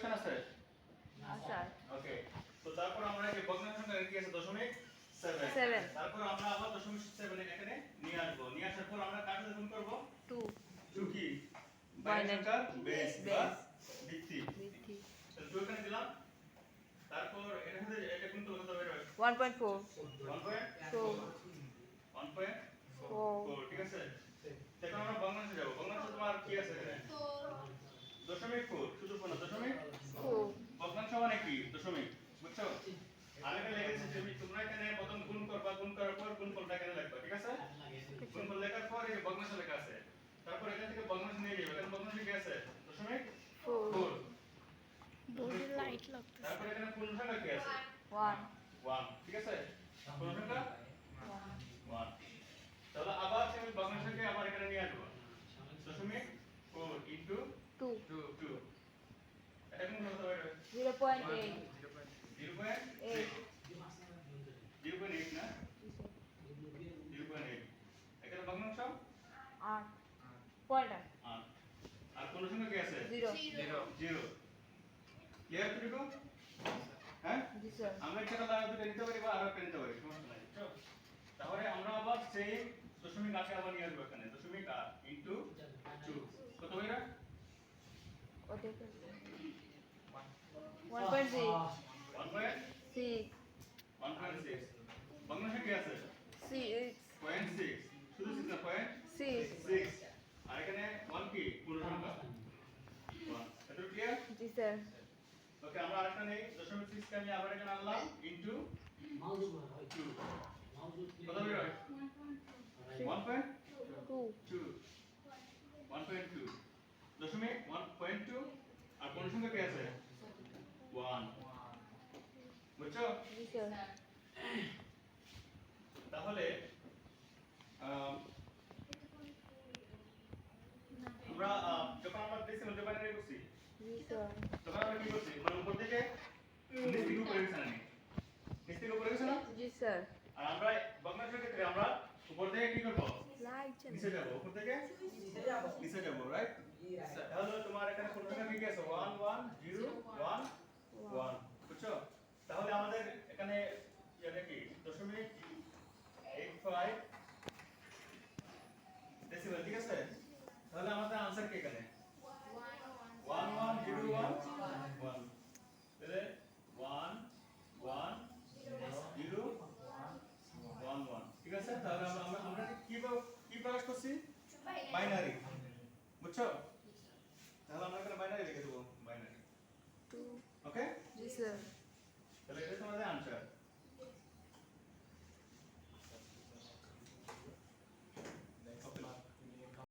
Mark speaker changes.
Speaker 1: Question আছে?
Speaker 2: আচ্ছা
Speaker 1: ওকে, তো তারপর আমরা এই ভগ্নাংশ সংখ্যা কি আছে দশমিক 7
Speaker 2: 7
Speaker 1: তারপর আমরা আবার দশমিক 7 এখানে নিয়ে আসবো, নিয়ে আসার পর আমরা কার সাথে গুণ করব?
Speaker 2: 2
Speaker 1: 2 কি বাইনারি সংখ্যার বেস বা ভিত্তি।
Speaker 2: ভিত্তি
Speaker 1: তাহলে 2 এখানে দিলাম, তারপর এর সাথে এটা গুণ করলে কত বের হয়?
Speaker 2: 1.4
Speaker 1: 1.4 1.4 ঠিক আছে। এখন আমরা ভগ্নাংশে যাব। ভগ্নাংশ তোমার কি আছে এখানে? দশমিক 4 শুধু কোন দশমিক
Speaker 2: 4
Speaker 1: ভগ্নাংশ মানে কি দশমিক, বুঝছো? আর এখানে লিখেছি তুমি তোমরা এখানে প্রথম গুণ করবা, গুণ করার পর গুণফলটা এখানে লিখবা, ঠিক আছে? গুণফল লেখার পর এই যে ভগ্নাংশ লেখা আছে, তারপর এখান থেকে ভগ্নাংশ নিয়ে যাবে। এখানে ভগ্নাংশ কি আছে? দশমিক 4
Speaker 3: বোর্ডে লাইট লাগতেছে।
Speaker 1: তারপর এখানে পূর্ণ সংখ্যা কি আছে?
Speaker 2: 1
Speaker 1: 1 ঠিক আছে। পূর্ণ সংখ্যা 1 তাহলে আবার তুমি ভগ্নাংশকে আবার এখানে নিয়ে আসবা। দশমিক 4 ইনটু
Speaker 2: 2
Speaker 1: 2 এটা কোন কত হবে?
Speaker 2: 0.8
Speaker 1: 0.8 0.8 না 0.8 এখানে ভগ্নাংশ
Speaker 2: 8 পয়েন্ট
Speaker 1: 8 আর কোন সংখ্যা কি আছে?
Speaker 2: 0
Speaker 1: 0 ক্লিয়ার টুকু? হ্যাঁ
Speaker 2: জি স্যার
Speaker 1: আমরা একটা লাগা দুটো নিতে পারি বা আরো একটা নিতে পারি, সমস্যা নাই, বুঝছো? তাহলে আমরা আবার সেই দশমিক আটে আবার নিয়ে আসবো এখানে দশমিক 8 ইনটু 2 কত হইরা?
Speaker 2: ওটা 1.6
Speaker 1: 1.6 ভগ্নাংশ কি আছে?
Speaker 2: 6
Speaker 1: 0.6 শুধু 6 না
Speaker 2: 6
Speaker 1: 0.6 আর এখানে 1 কি পূর্ণ সংখ্যা 1 এটা ক্লিয়ার?
Speaker 2: জি স্যার
Speaker 1: ওকে আমরা আরেকটা নেই দশমিক 6 কে আমি আবার এখানে আনলাম ইনটু 2 কত বের হয়? 1.2 1.2 দশমিক 1.2 আর কোন সংখ্যা কি আছে? 1 বুঝছো?
Speaker 2: জি স্যার
Speaker 1: তাহলে আমরা যখন আমরা ডেসিমাল বাইনারি করছি
Speaker 2: জি স্যার
Speaker 1: তখন আমরা কি করছি মানে উপর থেকে নিচ থেকে উপরে গেছে না নিচ থেকে উপরে গেছে না
Speaker 2: জি স্যার
Speaker 1: আর আমরা ভগ্নাংশের ক্ষেত্রে আমরা উপর থেকে কি করব
Speaker 2: লাইট জ্বলে
Speaker 1: নিচে যাব উপর থেকে নিচে যাব রাইট তাহলে তোমার এখানে কোন সংখ্যা কি কি আছে 1 1 0 1 1 বুঝছো তাহলে আমাদের এখানে এটা কি দশমিক 85 ডেসিমাল ঠিক আছে তাহলে আমাদের आंसर কি এখানে 1101 1 তাহলে 1 1 0 1 1 ঠিক আছে তাহলে আমরা কি প্রকাশ করছি বাইনারি বুঝছো তাহলে আমরা এখানে বাইনারি লিখে দেব বাইনারি
Speaker 2: 2
Speaker 1: ওকে
Speaker 2: জি স্যার
Speaker 1: তাহলে এটা তোমাদের